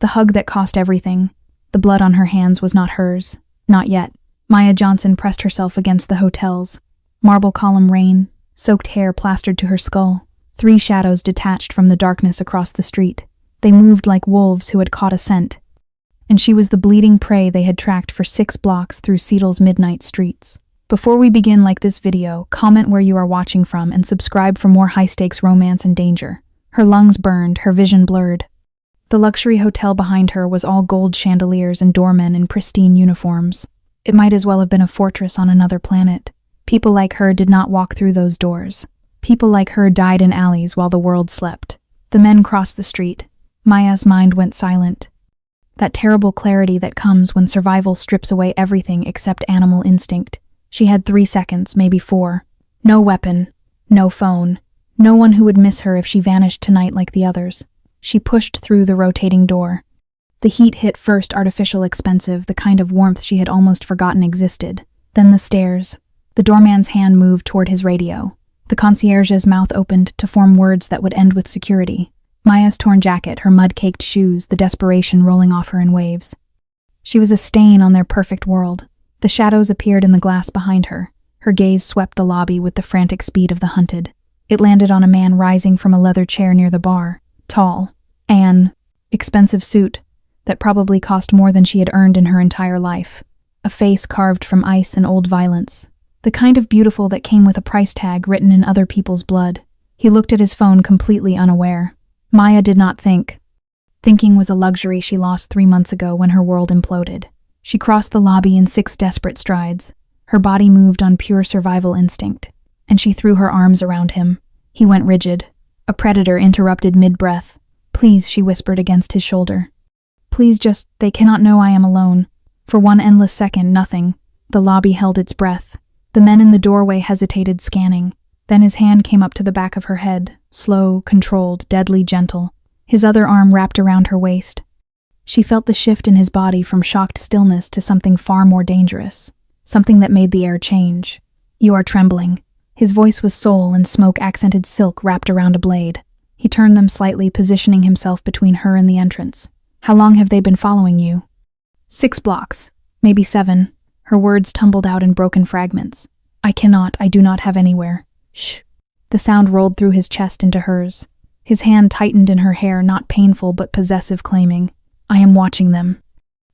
The hug that cost everything. The blood on her hands was not hers. Not yet. Maya Johnson pressed herself against the hotel's marble column rain, soaked hair plastered to her skull. 3 shadows detached from the darkness across the street. They moved like wolves who had caught a scent. And she was the bleeding prey they had tracked for 6 blocks through Seattle's midnight streets. Before we begin, like this video, comment where you are watching from and subscribe for more high-stakes romance and danger. Her lungs burned, her vision blurred. The luxury hotel behind her was all gold chandeliers and doormen in pristine uniforms. It might as well have been a fortress on another planet. People like her did not walk through those doors. People like her died in alleys while the world slept. The men crossed the street. Maya's mind went silent. That terrible clarity that comes when survival strips away everything except animal instinct. She had 3 seconds, maybe 4. No weapon, no phone, no one who would miss her if she vanished tonight like the others. She pushed through the rotating door. The heat hit first, artificial, expensive, the kind of warmth she had almost forgotten existed. Then the stairs. The doorman's hand moved toward his radio. The concierge's mouth opened to form words that would end with security. Maya's torn jacket, her mud-caked shoes, the desperation rolling off her in waves. She was a stain on their perfect world. The shadows appeared in the glass behind her. Her gaze swept the lobby with the frantic speed of the hunted. It landed on a man rising from a leather chair near the bar. Tall. An expensive suit that probably cost more than she had earned in her entire life. A face carved from ice and old violence. The kind of beautiful that came with a price tag written in other people's blood. He looked at his phone completely unaware. Maya did not think. Thinking was a luxury she lost 3 months ago when her world imploded. She crossed the lobby in 6 desperate strides. Her body moved on pure survival instinct, and she threw her arms around him. He went rigid. A predator interrupted mid-breath. "Please," she whispered against his shoulder. "Please, just, they cannot know I am alone." For one endless second, nothing. The lobby held its breath. The men in the doorway hesitated, scanning. Then his hand came up to the back of her head, slow, controlled, deadly gentle. His other arm wrapped around her waist. She felt the shift in his body from shocked stillness to something far more dangerous, something that made the air change. "You are trembling." His voice was soul and smoke-accented silk wrapped around a blade. He turned them slightly, positioning himself between her and the entrance. "How long have they been following you?" 6 blocks, maybe 7. Her words tumbled out in broken fragments. I do not have anywhere." "Shh." The sound rolled through his chest into hers. His hand tightened in her hair, not painful but possessive, claiming, "I am watching them."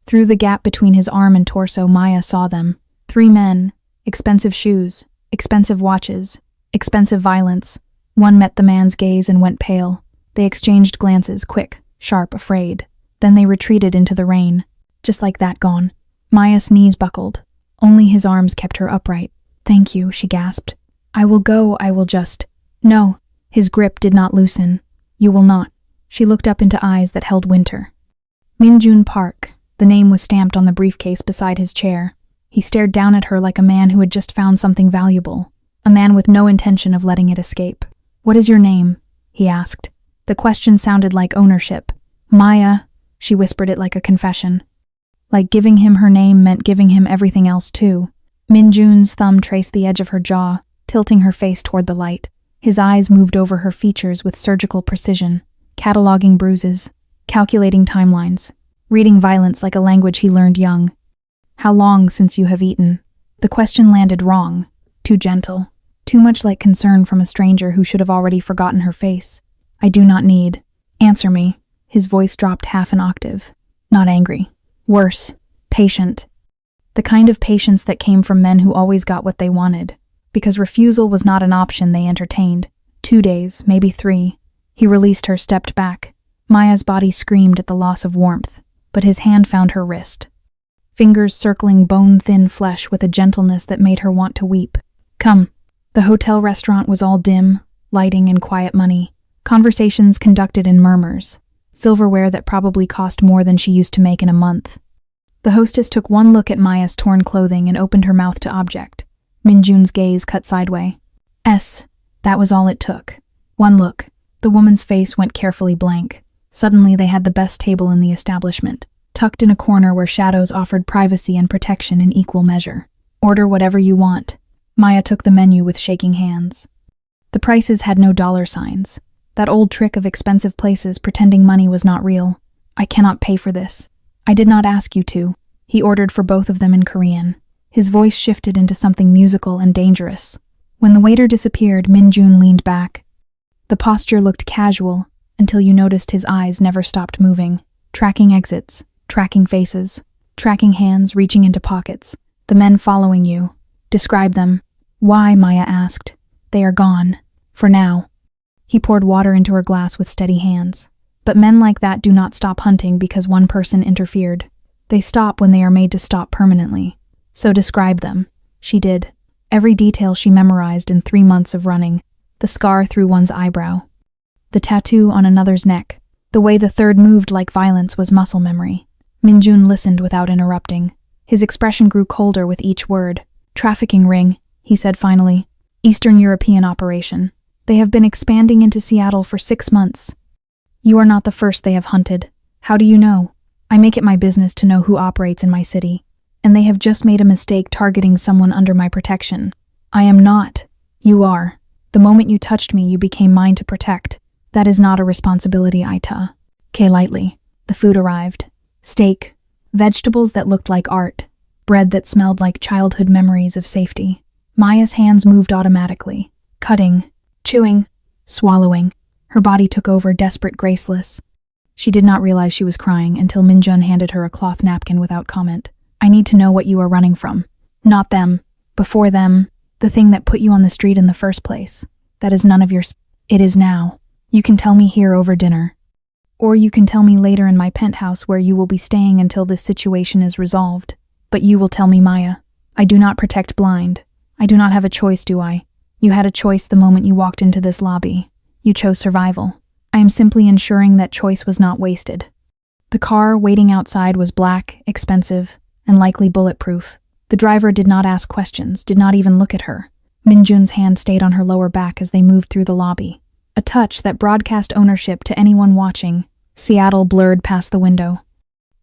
Through the gap between his arm and torso, Maya saw them. 3 men, expensive shoes, expensive watches, expensive violence. One met the man's gaze and went pale. They exchanged glances, quick, sharp, afraid. Then they retreated into the rain. Just like that, gone. Maya's knees buckled. Only his arms kept her upright. "Thank you," she gasped. "I will go, I will just—" "No." His grip did not loosen. "You will not." She looked up into eyes that held winter. Jun Park. The name was stamped on the briefcase beside his chair. He stared down at her like a man who had just found something valuable. A man with no intention of letting it escape. "What is your name?" he asked. The question sounded like ownership. "Maya." She whispered it like a confession. Like giving him her name meant giving him everything else too. Min Jun's thumb traced the edge of her jaw, tilting her face toward the light. His eyes moved over her features with surgical precision, cataloging bruises, calculating timelines, reading violence like a language he learned young. "How long since you have eaten?" The question landed wrong, too gentle, too much like concern from a stranger who should have already forgotten her face. "I do not need. Answer me." His voice dropped half an octave. Not angry. Worse. Patient. The kind of patience that came from men who always got what they wanted. Because refusal was not an option they entertained. 2 days, maybe 3. He released her, stepped back. Maya's body screamed at the loss of warmth, but his hand found her wrist. Fingers circling bone-thin flesh with a gentleness that made her want to weep. "Come." The hotel restaurant was all dim, lighting and quiet money. Conversations conducted in murmurs. Silverware that probably cost more than she used to make in a month. The hostess took one look at Maya's torn clothing and opened her mouth to object. Min Jun's gaze cut sideway. That was all it took. One look. The woman's face went carefully blank. Suddenly they had the best table in the establishment, tucked in a corner where shadows offered privacy and protection in equal measure. "Order whatever you want." Maya took the menu with shaking hands. The prices had no dollar signs. That old trick of expensive places pretending money was not real. I cannot pay for this. I did not ask you to. He ordered for both of them in Korean. His voice shifted into something musical and dangerous. When the waiter disappeared, Min Jun leaned back. The posture looked casual until you noticed his eyes never stopped moving, tracking exits, tracking faces, tracking hands reaching into pockets. The men following you. Describe them. Why? Maya asked. They are gone. For now. He poured water into her glass with steady hands. But men like that do not stop hunting because one person interfered. They stop when they are made to stop permanently. So describe them. She did. Every detail she memorized in 3 months of running. The scar through one's eyebrow. The tattoo on another's neck. The way the third moved like violence was muscle memory. Min Jun listened without interrupting. His expression grew colder with each word. Trafficking ring, he said finally. Eastern European operation. They have been expanding into Seattle for 6 months. You are not the first they have hunted. How do you know? I make it my business to know who operates in my city. And they have just made a mistake targeting someone under my protection. I am not. You are. The moment you touched me, you became mine to protect. That is not a responsibility, Aita. K lightly. The food arrived. Steak. Vegetables that looked like art. Bread that smelled like childhood memories of safety. Maya's hands moved automatically. Cutting. Chewing. Swallowing. Her body took over, desperate, graceless. She did not realize she was crying until Min Jun handed her a cloth napkin without comment. I need to know what you are running from. Not them. Before them. The thing that put you on the street in the first place. That is none of your... It is now. You can tell me here over dinner. Or you can tell me later in my penthouse where you will be staying until this situation is resolved. But you will tell me, Maya. I do not protect blind. I do not have a choice, do I? You had a choice the moment you walked into this lobby. You chose survival. I am simply ensuring that choice was not wasted. The car waiting outside was black, expensive, and likely bulletproof. The driver did not ask questions, did not even look at her. Min Jun's hand stayed on her lower back as they moved through the lobby. A touch that broadcast ownership to anyone watching. Seattle blurred past the window.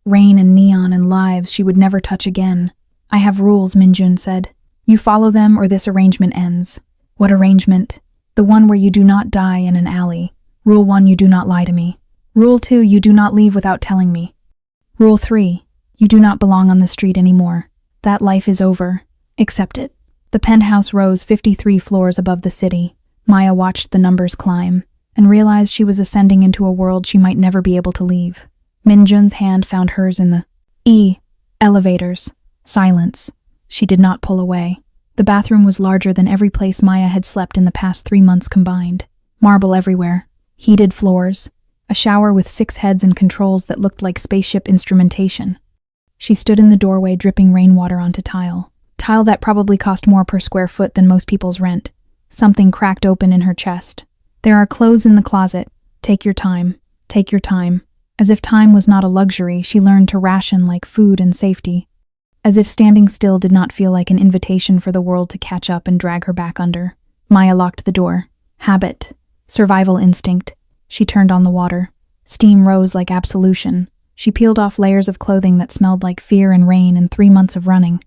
Rain and neon and lives she would never touch again. I have rules, Min Jun said. You follow them or this arrangement ends. What arrangement? The one where you do not die in an alley. Rule 1, you do not lie to me. Rule 2, you do not leave without telling me. Rule 3, you do not belong on the street anymore. That life is over. Accept it. The penthouse rose 53 floors above the city. Maya watched the numbers climb and realized she was ascending into a world she might never be able to leave. Min Jun's hand found hers in the elevators. Silence. She did not pull away. The bathroom was larger than every place Maya had slept in the past 3 months combined. Marble everywhere. Heated floors. A shower with 6 heads and controls that looked like spaceship instrumentation. She stood in the doorway dripping rainwater onto tile. Tile that probably cost more per square foot than most people's rent. Something cracked open in her chest. There are clothes in the closet. Take your time. Take your time. As if time was not a luxury, she learned to ration like food and safety. As if standing still did not feel like an invitation for the world to catch up and drag her back under. Maya locked the door. Habit. Survival instinct. She turned on the water. Steam rose like absolution. She peeled off layers of clothing that smelled like fear and rain in 3 months of running.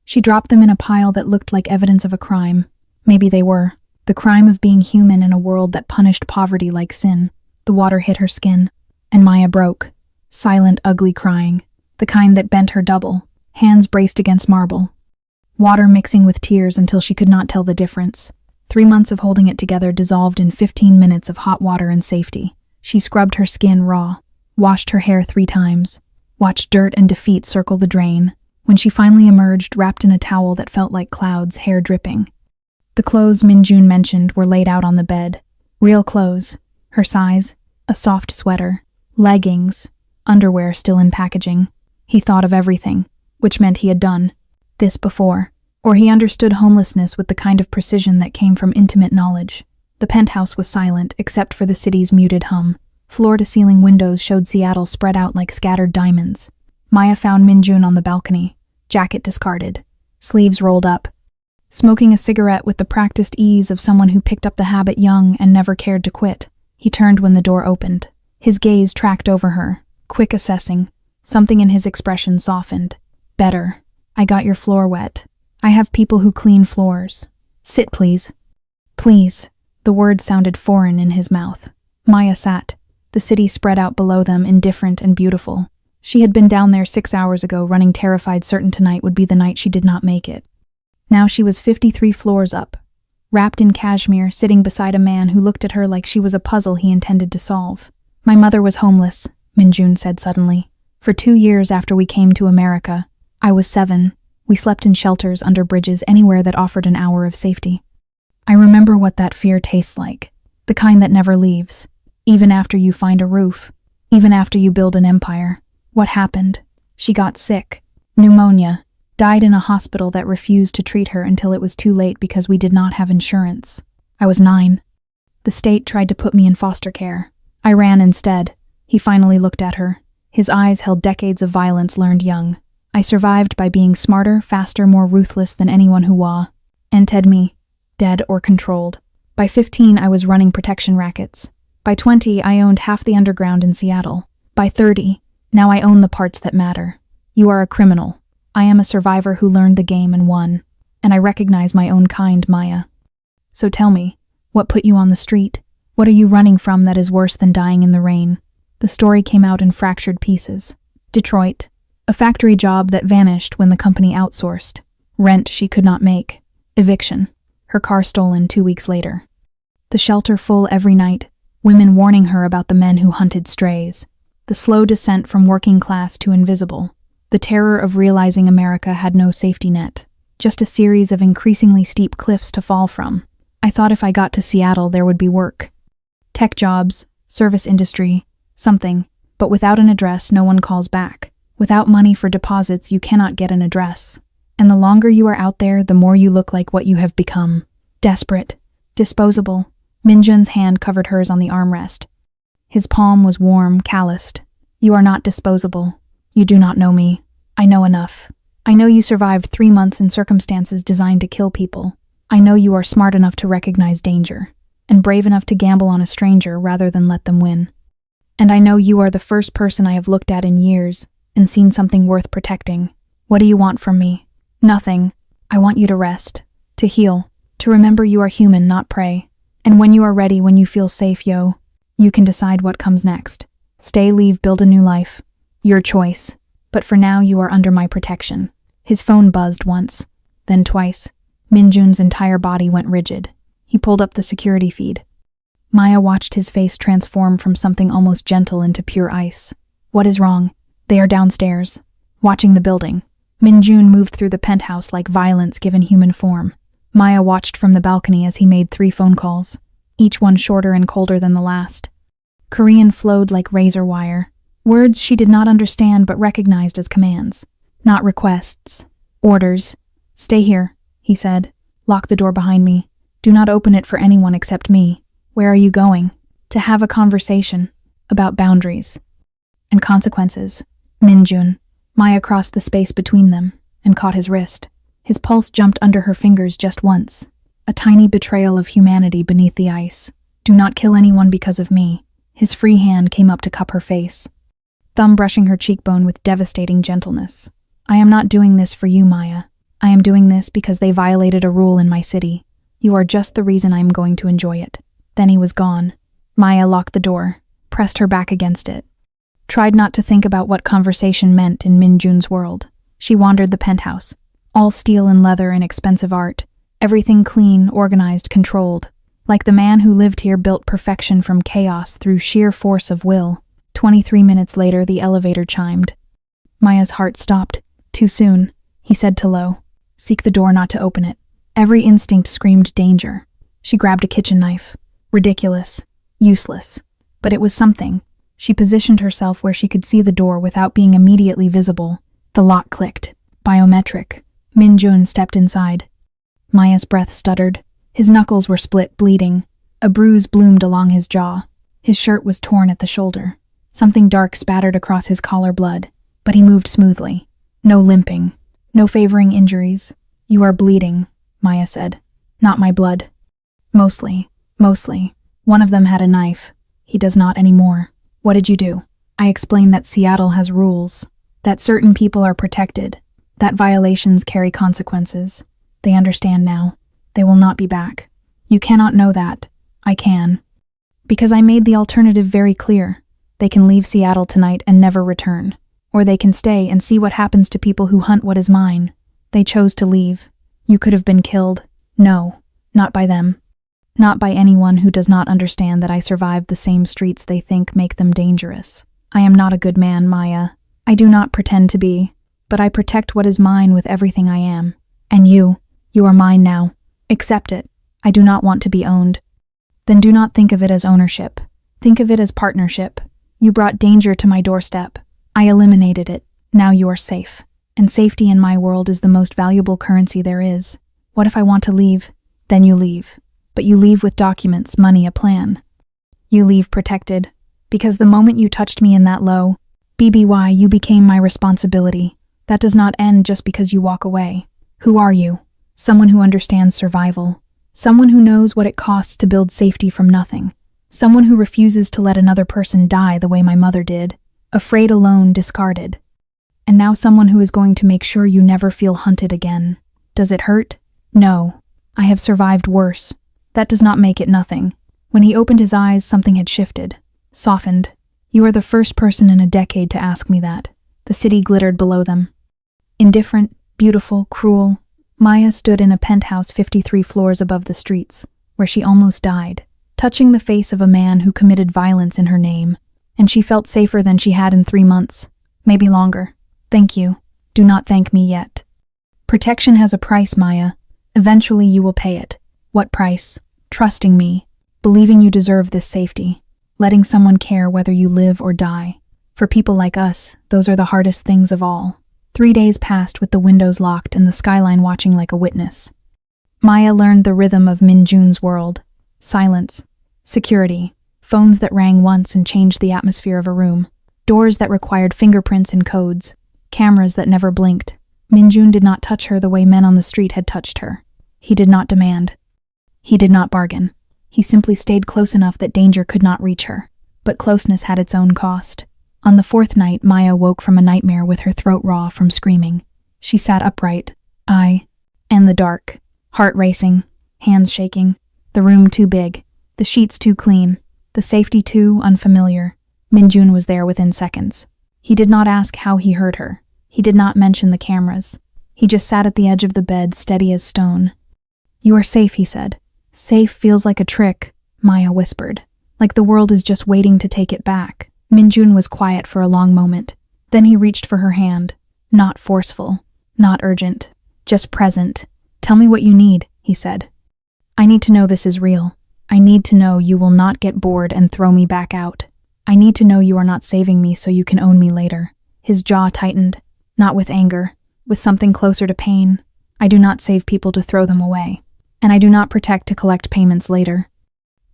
She dropped them in a pile that looked like evidence of a crime. Maybe they were. The crime of being human in a world that punished poverty like sin. The water hit her skin. And Maya broke. Silent, ugly crying. The kind that bent her double. Hands braced against marble. Water mixing with tears until she could not tell the difference. 3 months of holding it together dissolved in 15 minutes of hot water and safety. She scrubbed her skin raw. Washed her hair 3 times. Watched dirt and defeat circle the drain. When she finally emerged, wrapped in a towel that felt like clouds, hair dripping. The clothes Min Jun mentioned were laid out on the bed. Real clothes. Her size. A soft sweater. Leggings. Underwear still in packaging. He thought of everything, which meant he had done this before. Or he understood homelessness with the kind of precision that came from intimate knowledge. The penthouse was silent, except for the city's muted hum. Floor-to-ceiling windows showed Seattle spread out like scattered diamonds. Maya found Min Jun on the balcony, jacket discarded, sleeves rolled up, smoking a cigarette with the practiced ease of someone who picked up the habit young and never cared to quit. He turned when the door opened. His gaze tracked over her, quick assessing. Something in his expression softened. Better. I got your floor wet. I have people who clean floors. Sit, please. Please. The word sounded foreign in his mouth. Maya sat. The city spread out below them, indifferent and beautiful. She had been down there 6 hours ago, running terrified, certain tonight would be the night she did not make it. Now she was 53 floors up, wrapped in cashmere, sitting beside a man who looked at her like she was a puzzle he intended to solve. My mother was homeless, Min Jun said suddenly. For 2 years after we came to America. I was 7. We slept in shelters, under bridges, anywhere that offered an hour of safety. I remember what that fear tastes like, the kind that never leaves, even after you find a roof, even after you build an empire. What happened? She got sick. Pneumonia. Died in a hospital that refused to treat her until it was too late because we did not have insurance. I was 9. The state tried to put me in foster care. I ran instead. He finally looked at her. His eyes held decades of violence learned young. I survived by being smarter, faster, more ruthless than anyone who entered me, dead or controlled. By 15, I was running protection rackets. By 20, I owned half the underground in Seattle. By 30, now I own the parts that matter. You are a criminal. I am a survivor who learned the game and won. And I recognize my own kind, Maya. So tell me, what put you on the street? What are you running from that is worse than dying in the rain? The story came out in fractured pieces. Detroit. A factory job that vanished when the company outsourced. Rent she could not make. Eviction. Her car stolen 2 weeks later. The shelter full every night. Women warning her about the men who hunted strays. The slow descent from working class to invisible. The terror of realizing America had no safety net. Just a series of increasingly steep cliffs to fall from. I thought if I got to Seattle there would be work. Tech jobs, service industry, something. But without an address, no one calls back. Without money for deposits, you cannot get an address. And the longer you are out there, the more you look like what you have become. Desperate. Disposable. Min Jun's hand covered hers on the armrest. His palm was warm, calloused. You are not disposable. You do not know me. I know enough. I know you survived 3 months in circumstances designed to kill people. I know you are smart enough to recognize danger, and brave enough to gamble on a stranger rather than let them win. And I know you are the first person I have looked at in years and seen something worth protecting. What do you want from me? Nothing. I want you to rest, to heal, to remember you are human, not prey. And when you are ready, when you feel safe, you can decide what comes next. Stay, leave, build a new life. Your choice. But for now, you are under my protection. His phone buzzed once, then twice. Min Jun's entire body went rigid. He pulled up the security feed. Maya watched his face transform from something almost gentle into pure ice. What is wrong? They are downstairs, watching the building. Min Jun moved through the penthouse like violence given human form. Maya watched from the balcony as he made 3 phone calls, each one shorter and colder than the last. Korean flowed like razor wire. Words she did not understand but recognized as commands, not requests. Orders. Stay here, he said. Lock the door behind me. Do not open it for anyone except me. Where are you going? To have a conversation. About boundaries. And consequences. Min Jun. Maya crossed the space between them and caught his wrist. His pulse jumped under her fingers just once. A tiny betrayal of humanity beneath the ice. Do not kill anyone because of me. His free hand came up to cup her face, thumb brushing her cheekbone with devastating gentleness. I am not doing this for you, Maya. I am doing this because they violated a rule in my city. You are just the reason I am going to enjoy it. Then he was gone. Maya locked the door, pressed her back against it. Tried not to think about what conversation meant in Min Jun's world. She wandered the penthouse. All steel and leather and expensive art. Everything clean, organized, controlled. Like the man who lived here built perfection from chaos through sheer force of will. 23 minutes later, the elevator chimed. Maya's heart stopped. Too soon, he said to Lo. Seek the door, not to open it. Every instinct screamed danger. She grabbed a kitchen knife. Ridiculous. Useless. But it was something. She positioned herself where she could see the door without being immediately visible. The lock clicked. Biometric. Min Jun stepped inside. Maya's breath stuttered. His knuckles were split, bleeding. A bruise bloomed along his jaw. His shirt was torn at the shoulder. Something dark spattered across his collar blood, but he moved smoothly. No limping. No favoring injuries. You are bleeding, Maya said. Not my blood. Mostly. One of them had a knife. He does not anymore. What did you do? I explained that Seattle has rules. That certain people are protected. That violations carry consequences. They understand now. They will not be back. You cannot know that. I can. Because I made the alternative very clear. They can leave Seattle tonight and never return. Or they can stay and see what happens to people who hunt what is mine. They chose to leave. You could have been killed. No, not by them. Not by anyone who does not understand that I survived the same streets they think make them dangerous. I am not a good man, Maya. I do not pretend to be, but I protect what is mine with everything I am. And you are mine now. Accept it. I do not want to be owned. Then do not think of it as ownership. Think of it as partnership. You brought danger to my doorstep. I eliminated it. Now you are safe. And safety in my world is the most valuable currency there is. What if I want to leave? Then you leave. But you leave with documents, money, a plan. You leave protected. Because the moment you touched me in that low, BBY, you became my responsibility. That does not end just because you walk away. Who are you? Someone who understands survival. Someone who knows what it costs to build safety from nothing. Someone who refuses to let another person die the way my mother did. Afraid, alone, discarded. And now someone who is going to make sure you never feel hunted again. Does it hurt? No. I have survived worse. That does not make it nothing. When he opened his eyes, something had shifted. Softened. You are the first person in a decade to ask me that. The city glittered below them. Indifferent, beautiful, cruel. Maya stood in a penthouse 53 floors above the streets, where she almost died, touching the face of a man who committed violence in her name. And she felt safer than she had in 3 months. Maybe longer. Thank you. Do not thank me yet. Protection has a price, Maya. Eventually you will pay it. What price? Trusting me. Believing you deserve this safety. Letting someone care whether you live or die. For people like us, those are the hardest things of all. 3 days passed with the windows locked and the skyline watching like a witness. Maya learned the rhythm of Min Jun's world. Silence. Security. Phones that rang once and changed the atmosphere of a room. Doors that required fingerprints and codes. Cameras that never blinked. Min Jun did not touch her the way men on the street had touched her. He did not demand. He did not bargain. He simply stayed close enough that danger could not reach her. But closeness had its own cost. On the 4th night, Maya woke from a nightmare with her throat raw from screaming. She sat upright, and the dark, heart racing, hands shaking, the room too big, the sheets too clean, the safety too unfamiliar. Min Jun was there within seconds. He did not ask how he heard her. He did not mention the cameras. He just sat at the edge of the bed, steady as stone. You are safe, he said. Safe feels like a trick, Maya whispered. Like the world is just waiting to take it back. Min Jun was quiet for a long moment. Then he reached for her hand. Not forceful, not urgent, just present. Tell me what you need, he said. I need to know this is real. I need to know you will not get bored and throw me back out. I need to know you are not saving me so you can own me later. His jaw tightened, not with anger, with something closer to pain. I do not save people to throw them away. And I do not protect to collect payments later.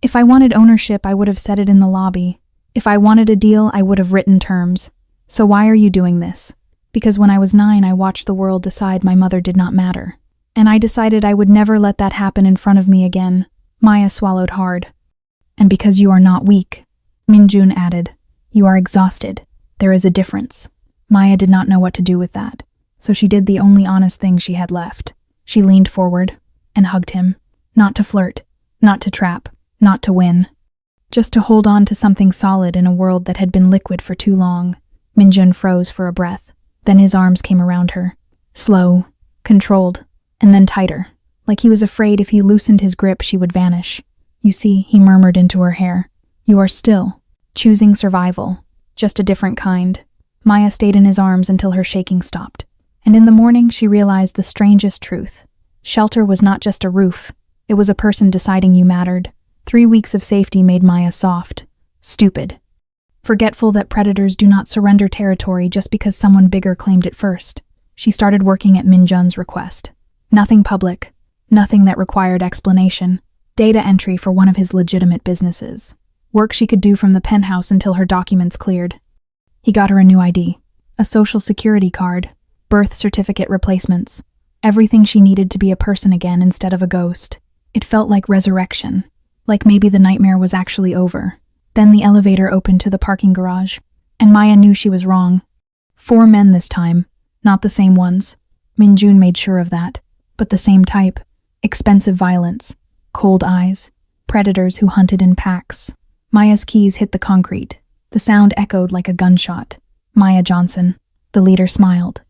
If I wanted ownership, I would have said it in the lobby. If I wanted a deal, I would have written terms. So why are you doing this? Because when I was 9, I watched the world decide my mother did not matter. And I decided I would never let that happen in front of me again. Maya swallowed hard. And because you are not weak, Min Jun added. You are exhausted. There is a difference. Maya did not know what to do with that. So she did the only honest thing she had left. She leaned forward and hugged him. Not to flirt, not to trap, not to win. Just to hold on to something solid in a world that had been liquid for too long. Min Jun froze for a breath. Then his arms came around her. Slow, controlled, and then tighter. Like he was afraid if he loosened his grip, she would vanish. You see, he murmured into her hair. You are still choosing survival. Just a different kind. Maya stayed in his arms until her shaking stopped. And in the morning, she realized the strangest truth. Shelter was not just a roof. It was a person deciding you mattered. 3 weeks of safety made Maya soft, stupid, forgetful that predators do not surrender territory just because someone bigger claimed it first. She started working at Min Jun's request. Nothing public, nothing that required explanation. Data entry for one of his legitimate businesses. Work she could do from the penthouse until her documents cleared. He got her a new ID, a social security card, birth certificate replacements. Everything she needed to be a person again instead of a ghost. It felt like resurrection. Like maybe the nightmare was actually over. Then the elevator opened to the parking garage, and Maya knew she was wrong. 4 men this time, not the same ones. Min Jun made sure of that, but the same type. Expensive violence, cold eyes, predators who hunted in packs. Maya's keys hit the concrete. The sound echoed like a gunshot. Maya Johnson. The leader smiled.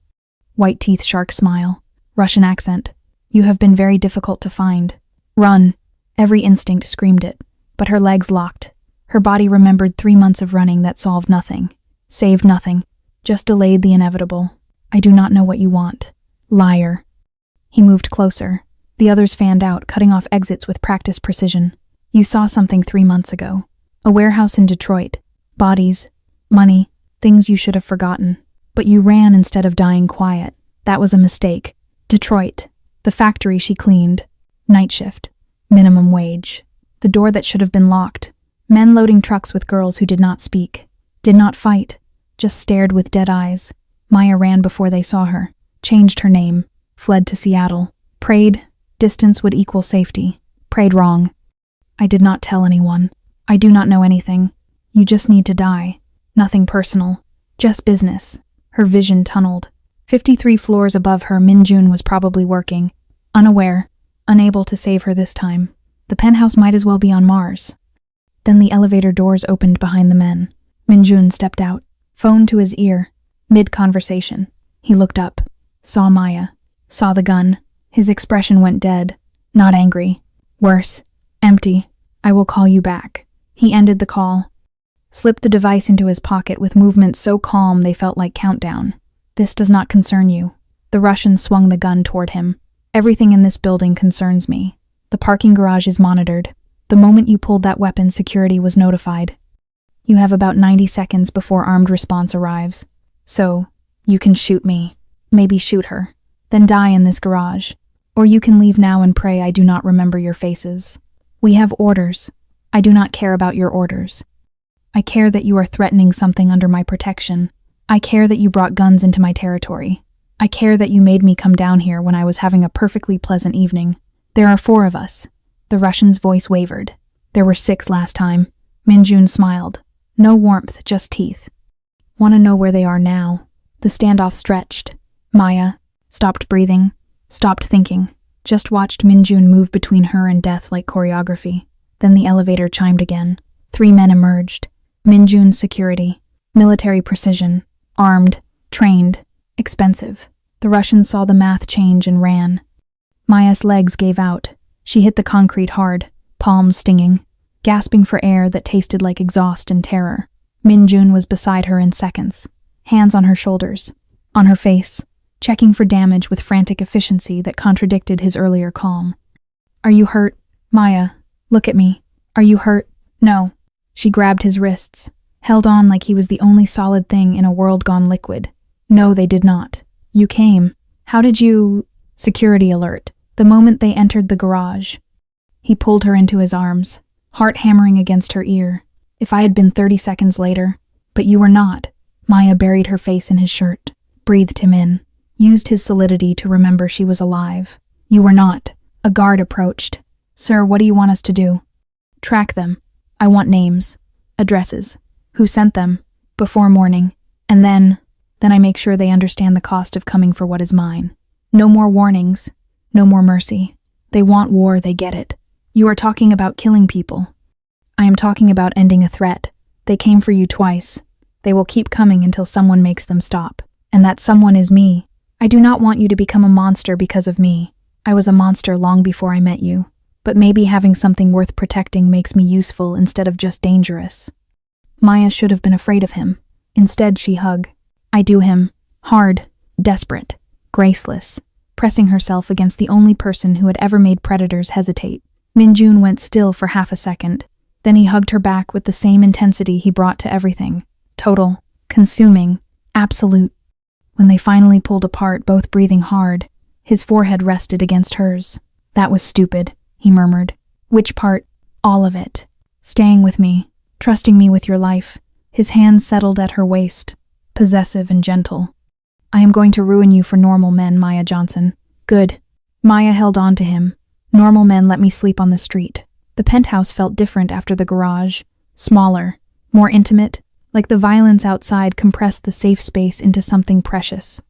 White teeth shark smile. Russian accent. You have been very difficult to find. Run. Every instinct screamed it, but her legs locked. Her body remembered 3 months of running that solved nothing. Saved nothing. Just delayed the inevitable. I do not know what you want. Liar. He moved closer. The others fanned out, cutting off exits with practiced precision. You saw something 3 months ago. A warehouse in Detroit. Bodies. Money. Things you should have forgotten. But you ran instead of dying quiet. That was a mistake. Detroit. The factory she cleaned. Night shift. Minimum wage. The door that should have been locked. Men loading trucks with girls who did not speak. Did not fight. Just stared with dead eyes. Maya ran before they saw her. Changed her name. Fled to Seattle. Prayed. Distance would equal safety. Prayed wrong. I did not tell anyone. I do not know anything. You just need to die. Nothing personal. Just business. Her vision tunneled. 53 floors above her, Min Jun was probably working. Unaware. Unable to save her this time. The penthouse might as well be on Mars. Then the elevator doors opened behind the men. Min Jun stepped out. Phone to his ear. Mid-conversation. He looked up. Saw Maya. Saw the gun. His expression went dead. Not angry. Worse. Empty. I will call you back. He ended the call. Slipped the device into his pocket with movements so calm they felt like countdown. This does not concern you. The Russian swung the gun toward him. Everything in this building concerns me. The parking garage is monitored. The moment you pulled that weapon, security was notified. You have about 90 seconds before armed response arrives. So, you can shoot me. Maybe shoot her. Then die in this garage. Or you can leave now and pray I do not remember your faces. We have orders. I do not care about your orders. I care that you are threatening something under my protection. I care that you brought guns into my territory. I care that you made me come down here when I was having a perfectly pleasant evening. There are 4 of us. The Russian's voice wavered. There were 6 last time. Min Jun smiled. No warmth, just teeth. Want to know where they are now? The standoff stretched. Maya stopped breathing, stopped thinking, just watched Min Jun move between her and death like choreography. Then the elevator chimed again. 3 men emerged. Min Jun's security. Military precision. Armed. Trained. Expensive. The Russian saw the math change and ran. Maya's legs gave out. She hit the concrete hard, palms stinging, gasping for air that tasted like exhaust and terror. Min Jun was beside her in seconds, hands on her shoulders, on her face, checking for damage with frantic efficiency that contradicted his earlier calm. Are you hurt? Maya, look at me. Are you hurt? No. She grabbed his wrists, held on like he was the only solid thing in a world gone liquid. No, they did not. You came. How did you… Security alert. The moment they entered the garage. He pulled her into his arms, heart hammering against her ear. If I had been 30 seconds later. But you were not. Maya buried her face in his shirt, breathed him in, used his solidity to remember she was alive. You were not. A guard approached. Sir, what do you want us to do? Track them. I want names, addresses, who sent them, before morning, and then I make sure they understand the cost of coming for what is mine. No more warnings, no more mercy. They want war, they get it. You are talking about killing people. I am talking about ending a threat. They came for you twice. They will keep coming until someone makes them stop. And that someone is me. I do not want you to become a monster because of me. I was a monster long before I met you. But maybe having something worth protecting makes me useful instead of just dangerous. Maya should have been afraid of him. Instead, she hugged. I do him. Hard. Desperate. Graceless. Pressing herself against the only person who had ever made predators hesitate. Min Jun went still for half a second. Then he hugged her back with the same intensity he brought to everything. Total. Consuming. Absolute. When they finally pulled apart, both breathing hard, his forehead rested against hers. That was stupid, he murmured. Which part? All of it. Staying with me. Trusting me with your life. His hands settled at her waist. Possessive and gentle. I am going to ruin you for normal men, Maya Johnson. Good. Maya held on to him. Normal men let me sleep on the street. The penthouse felt different after the garage. Smaller. More intimate. Like the violence outside compressed the safe space into something precious.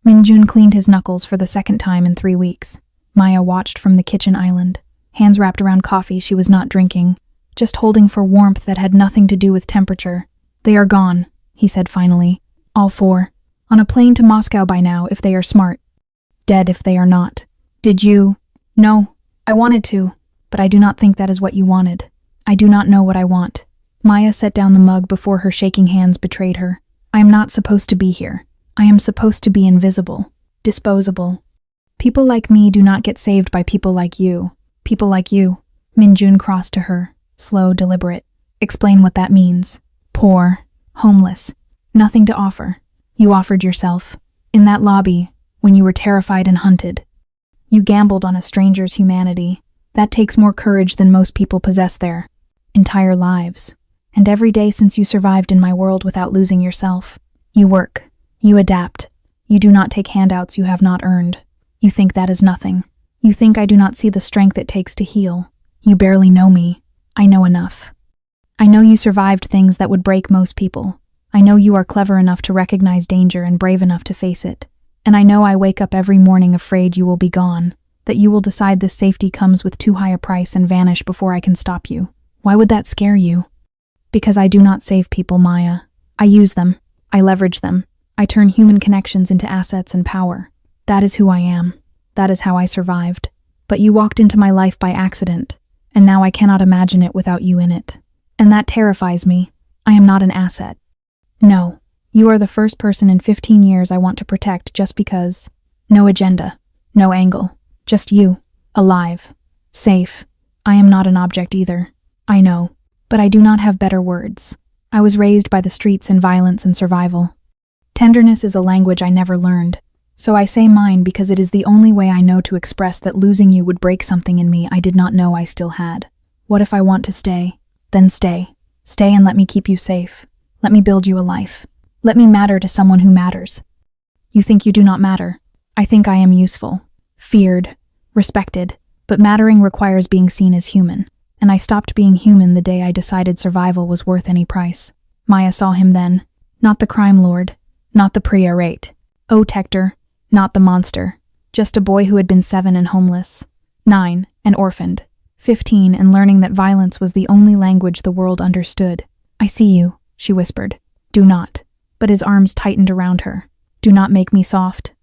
Min Jun cleaned his knuckles for the second time in 3 weeks. Maya watched from the kitchen island. Hands wrapped around coffee she was not drinking. Just holding for warmth that had nothing to do with temperature. They are gone, he said finally. All 4. On a plane to Moscow by now if they are smart. Dead if they are not. Did you? No, I wanted to, but I do not think that is what you wanted. I do not know what I want. Maya set down the mug before her shaking hands betrayed her. I am not supposed to be here. I am supposed to be invisible. Disposable. People like me do not get saved by people like you. People like you. Min Jun crossed to her, slow, deliberate. Explain what that means. Poor. Homeless. Nothing to offer. You offered yourself. In that lobby, when you were terrified and hunted. You gambled on a stranger's humanity. That takes more courage than most people possess their entire lives. And every day since you survived in my world without losing yourself. You work. You adapt. You do not take handouts you have not earned. You think that is nothing. You think I do not see the strength it takes to heal. You barely know me. I know enough. I know you survived things that would break most people. I know you are clever enough to recognize danger and brave enough to face it. And I know I wake up every morning afraid you will be gone, that you will decide this safety comes with too high a price and vanish before I can stop you. Why would that scare you? Because I do not save people, Maya. I use them. I leverage them. I turn human connections into assets and power. That is who I am. That is how I survived. But you walked into my life by accident, and now I cannot imagine it without you in it. And that terrifies me. I am not an asset. No, you are the first person in 15 years I want to protect just because. No agenda. No angle. Just you. Alive. Safe. I am not an object either. I know. But I do not have better words. I was raised by the streets and violence and survival. Tenderness is a language I never learned. So I say mine because it is the only way I know to express that losing you would break something in me I did not know I still had. What if I want to stay? Then stay. Stay and let me keep you safe. Let me build you a life. Let me matter to someone who matters. You think you do not matter. I think I am useful. Feared. Respected. But mattering requires being seen as human. And I stopped being human the day I decided survival was worth any price. Maya saw him then. Not the crime lord. Not the priorate. Oh, Tector. Not the monster. Just a boy who had been 7 and homeless. 9 and orphaned. 15 and learning that violence was the only language the world understood. I see you, she whispered. Do not. But his arms tightened around her. Do not make me soft.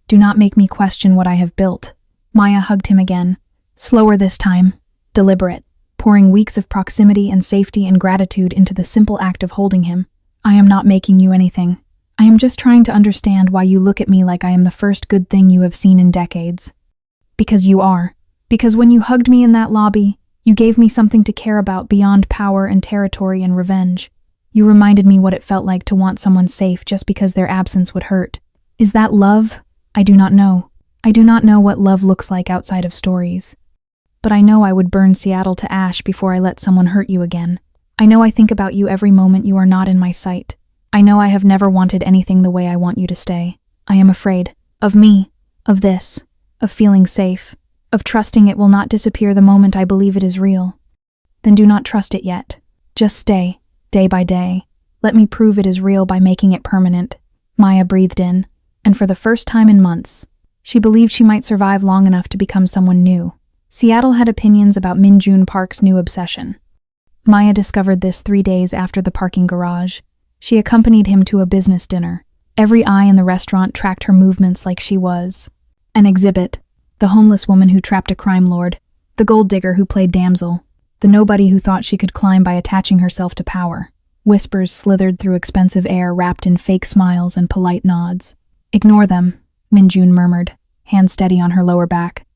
Do not make me question what I have built. Maya hugged him again. Slower this time. Deliberate. Pouring weeks of proximity and safety and gratitude into the simple act of holding him. I am not making you anything. I am just trying to understand why you look at me like I am the first good thing you have seen in decades. Because you are. Because when you hugged me in that lobby, you gave me something to care about beyond power and territory and revenge. You reminded me what it felt like to want someone safe just because their absence would hurt. Is that love? I do not know. I do not know what love looks like outside of stories. But I know I would burn Seattle to ash before I let someone hurt you again. I know I think about you every moment you are not in my sight. I know I have never wanted anything the way I want you to stay. I am afraid. Of me. Of this. Of feeling safe. Of trusting it will not disappear the moment I believe it is real. Then do not trust it yet. Just stay, day by day. Let me prove it is real by making it permanent. Maya breathed in, and for the first time in months, she believed she might survive long enough to become someone new. Seattle had opinions about Min Jun Park's new obsession. Maya discovered this 3 days after the parking garage. She accompanied him to a business dinner. Every eye in the restaurant tracked her movements like she was an exhibit. The homeless woman who trapped a crime lord, the gold digger who played damsel, the nobody who thought she could climb by attaching herself to power. Whispers slithered through expensive air wrapped in fake smiles and polite nods. Ignore them, Min Jun murmured, hand steady on her lower back.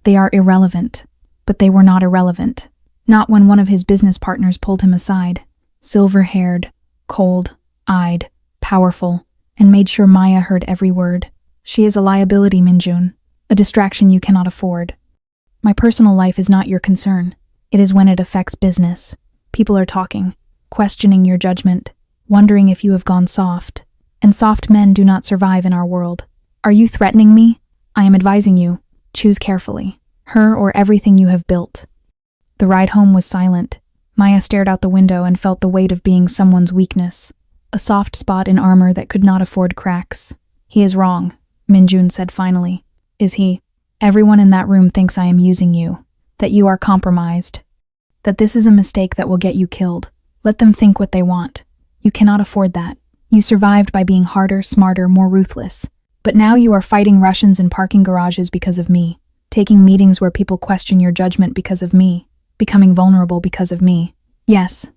They are irrelevant, but they were not irrelevant. Not when one of his business partners pulled him aside, silver-haired, cold-eyed, powerful, and made sure Maya heard every word. She is a liability, Min Jun, a distraction you cannot afford. My personal life is not your concern. It is when it affects business. People are talking, questioning your judgment, wondering if you have gone soft. And soft men do not survive in our world. Are you threatening me? I am advising you. Choose carefully. Her or everything you have built. The ride home was silent. Maya stared out the window and felt the weight of being someone's weakness. A soft spot in armor that could not afford cracks. He is wrong, Min Jun said finally. Is he? Everyone in that room thinks I am using you. That you are compromised. That this is a mistake that will get you killed. Let them think what they want. You cannot afford that. You survived by being harder, smarter, more ruthless. But now you are fighting Russians in parking garages because of me, taking meetings where people question your judgment because of me, becoming vulnerable because of me. Yes.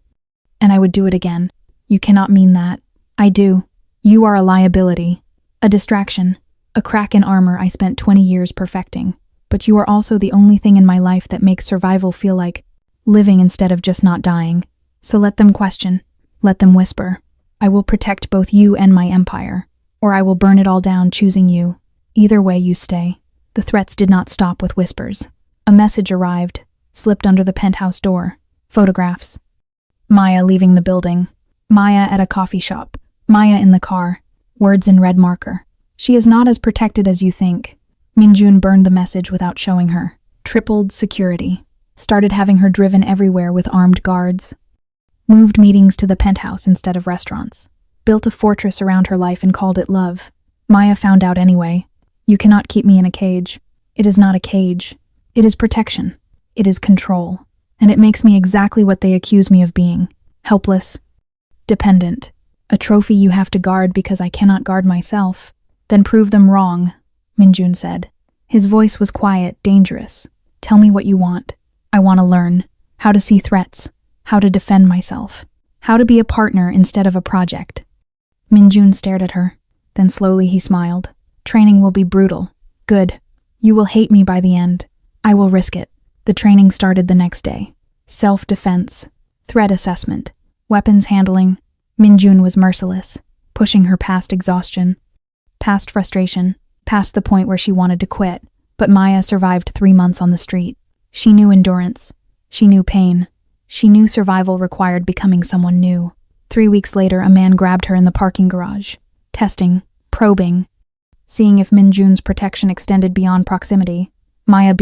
And I would do it again. You cannot mean that. I do. You are a liability, a distraction, a crack in armor I spent 20 years perfecting. But you are also the only thing in my life that makes survival feel like living instead of just not dying. So let them question. Let them whisper. I will protect both you and my empire, or I will burn it all down choosing you. Either way, you stay. The threats did not stop with whispers. A message arrived, slipped under the penthouse door. Photographs. Maya leaving the building. Maya at a coffee shop. Maya in the car. Words in red marker. She is not as protected as you think. Min Jun burned the message without showing her. Tripled security. Started having her driven everywhere with armed guards. Moved meetings to the penthouse instead of restaurants. Built a fortress around her life and called it love. Maya found out anyway. You cannot keep me in a cage. It is not a cage. It is protection. It is control. And it makes me exactly what they accuse me of being. Helpless. Dependent. A trophy you have to guard because I cannot guard myself. Then prove them wrong, Min Jun said. His voice was quiet, dangerous. Tell me what you want. I want to learn. How to see threats. How to defend myself. How to be a partner instead of a project. Min Jun stared at her. Then slowly he smiled. Training will be brutal. Good. You will hate me by the end. I will risk it. The training started the next day. Self-defense. Threat assessment. Weapons handling. Min Jun was merciless, pushing her past exhaustion, past frustration, past the point where she wanted to quit. But Maya survived 3 months on the street. She knew endurance. She knew pain. She knew survival required becoming someone new. 3 weeks later, a man grabbed her in the parking garage. Testing, probing, seeing if Min Jun's protection extended beyond proximity. Maya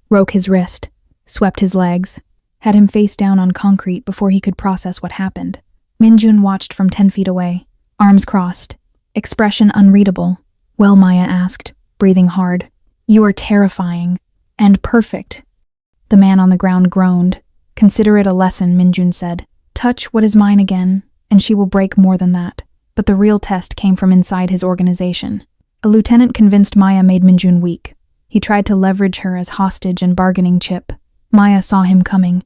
broke his wrist, swept his legs, had him face down on concrete before he could process what happened. Min Jun watched from 10 feet away, arms crossed, expression unreadable. Well, Maya asked, breathing hard. You are terrifying. And perfect. The man on the ground groaned. Consider it a lesson, Min Jun said. Touch what is mine again, and she will break more than that. But the real test came from inside his organization. A lieutenant convinced Maya made Min Jun weak. He tried to leverage her as hostage and bargaining chip. Maya saw him coming.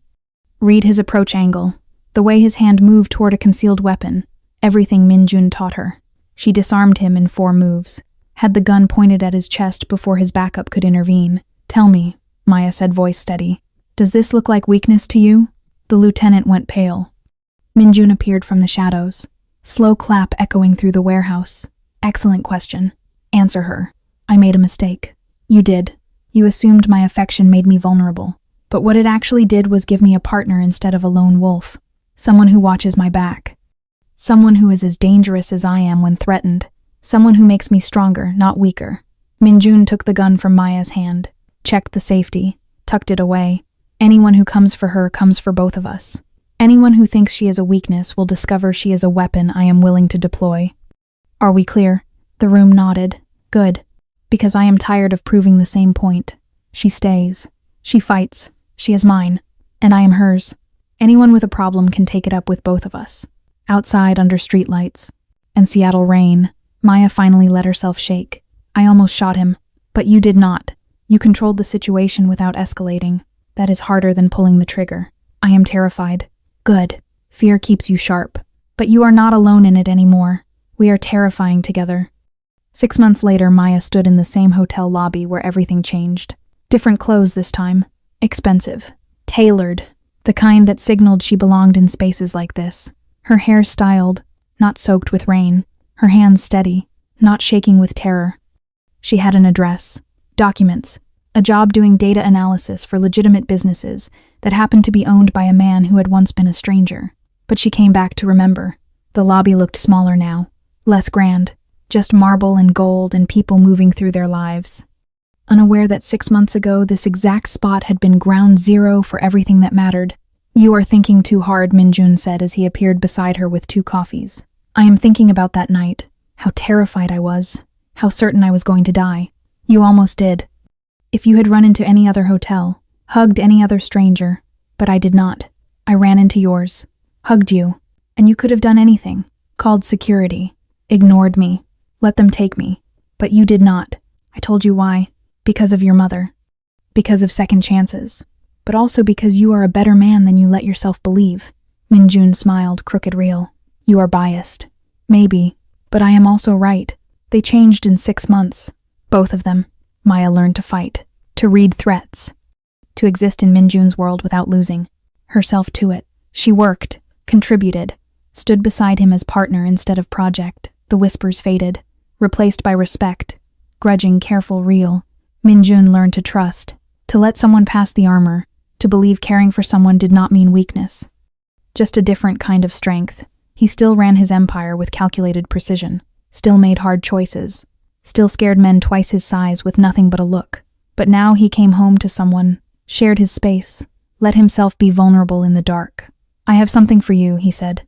Read his approach angle. The way his hand moved toward a concealed weapon. Everything Min Jun taught her. She disarmed him in 4 moves. Had the gun pointed at his chest before his backup could intervene. Tell me, Maya said, voice steady. Does this look like weakness to you? The lieutenant went pale. Min Jun appeared from the shadows. Slow clap echoing through the warehouse. Excellent question. Answer her. I made a mistake. You did. You assumed my affection made me vulnerable. But what it actually did was give me a partner instead of a lone wolf. Someone who watches my back. Someone who is as dangerous as I am when threatened. Someone who makes me stronger, not weaker. Min Jun took the gun from Maya's hand, checked the safety, tucked it away. Anyone who comes for her comes for both of us. Anyone who thinks she is a weakness will discover she is a weapon I am willing to deploy. Are we clear? The room nodded. Good. Because I am tired of proving the same point. She stays. She fights. She is mine. And I am hers. Anyone with a problem can take it up with both of us. Outside under streetlights and Seattle rain, Maya finally let herself shake. I almost shot him, but you did not. You controlled the situation without escalating. That is harder than pulling the trigger. I am terrified. Good. Fear keeps you sharp. But you are not alone in it anymore. We are terrifying together. 6 months later, Maya stood in the same hotel lobby where everything changed. Different clothes this time. Expensive. Tailored. The kind that signaled she belonged in spaces like this. Her hair styled, not soaked with rain. Her hands steady, not shaking with terror. She had an address, documents, a job doing data analysis for legitimate businesses that happened to be owned by a man who had once been a stranger. But she came back to remember. The lobby looked smaller now, less grand, just marble and gold and people moving through their lives. Unaware that 6 months ago this exact spot had been ground zero for everything that mattered. You are thinking too hard, Min Jun said as he appeared beside her with 2 coffees. I am thinking about that night, how terrified I was, how certain I was going to die. You almost did. If you had run into any other hotel, hugged any other stranger, but I did not. I ran into yours, hugged you, And you could have done anything. Called security. Ignored me. Let them take me. But you did not. I told you why. Because of your mother. Because of second chances. But also because you are a better man than you let yourself believe. Min Jun smiled, crooked real. You are biased. Maybe. But I am also right. They changed in 6 months. Both of them. Maya learned to fight. To read threats. To exist in Min Jun's world without losing herself to it. She worked. Contributed. Stood beside him as partner instead of project. The whispers faded. Replaced by respect. Grudging, careful, real. Min Jun learned to trust. To let someone pass the armor. To believe caring for someone did not mean weakness. Just a different kind of strength. He still ran his empire with calculated precision. Still made hard choices. Still scared men twice his size with nothing but a look. But now he came home to someone. Shared his space. Let himself be vulnerable in the dark. I have something for you, he said.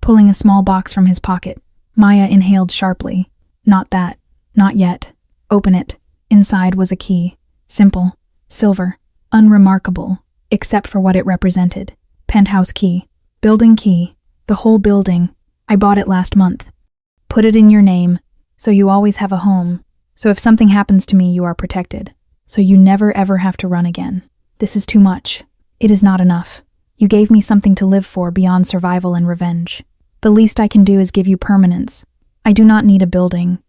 Pulling a small box from his pocket. Maya inhaled sharply. Not that. Not yet. Open it. Inside was a key. Simple. Silver. Unremarkable. Except for what it represented. Penthouse key. Building key. The whole building. I bought it last month. Put it in your name, so you always have a home. So if something happens to me, you are protected. So you never ever have to run again. This is too much. It is not enough. You gave me something to live for beyond survival and revenge. The least I can do is give you permanence. I do not need a building.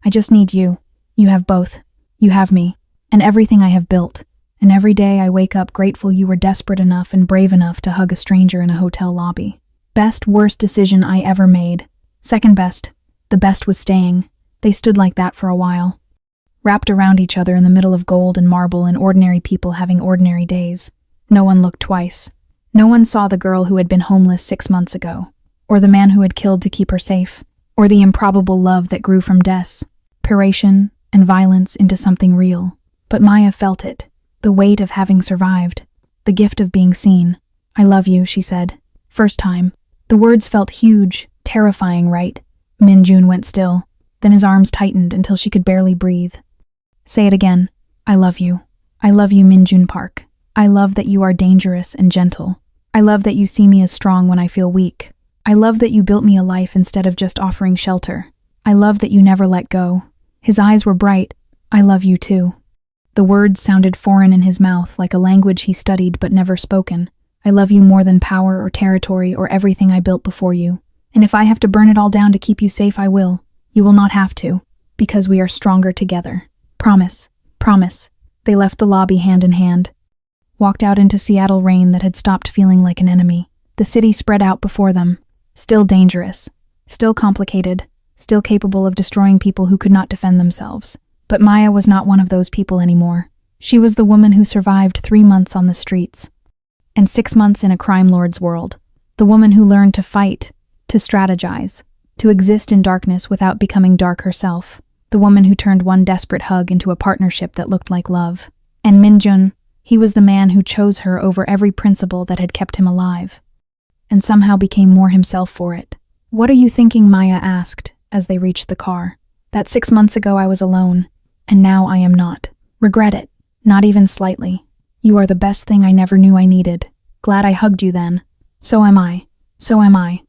I just need you. You have both. You have me. And everything I have built. And every day I wake up grateful you were desperate enough and brave enough to hug a stranger in a hotel lobby. Best, worst decision I ever made. Second best. The best was staying. They stood like that for a while. Wrapped around each other in the middle of gold and marble and ordinary people having ordinary days. No one looked twice. No one saw the girl who had been homeless 6 months ago. Or the man who had killed to keep her safe. Or the improbable love that grew from desperation and violence into something real. But Maya felt it. The weight of having survived. The gift of being seen. I love you, she said. First time. The words felt huge, terrifying, right? Min Jun went still. Then his arms tightened until she could barely breathe. Say it again. I love you. I love you, Min Jun Park. I love that you are dangerous and gentle. I love that you see me as strong when I feel weak. I love that you built me a life instead of just offering shelter. I love that you never let go. His eyes were bright. I love you too. The words sounded foreign in his mouth, like a language he studied but never spoken. I love you more than power or territory or everything I built before you. And if I have to burn it all down to keep you safe, I will. You will not have to, because we are stronger together. Promise. Promise. They left the lobby hand in hand. Walked out into Seattle rain that had stopped feeling like an enemy. The city spread out before them. Still dangerous. Still complicated. Still capable of destroying people who could not defend themselves. But Maya was not one of those people anymore. She was the woman who survived 3 months on the streets. And 6 months in a crime lord's world. The woman who learned to fight, to strategize, to exist in darkness without becoming dark herself. The woman who turned one desperate hug into a partnership that looked like love. And Min Jun, he was the man who chose her over every principle that had kept him alive. And somehow became more himself for it. What are you thinking, Maya asked, as they reached the car. That 6 months ago I was alone, and now I am not. Regret it, not even slightly. You are the best thing I never knew I needed. Glad I hugged you then. So am I. So am I.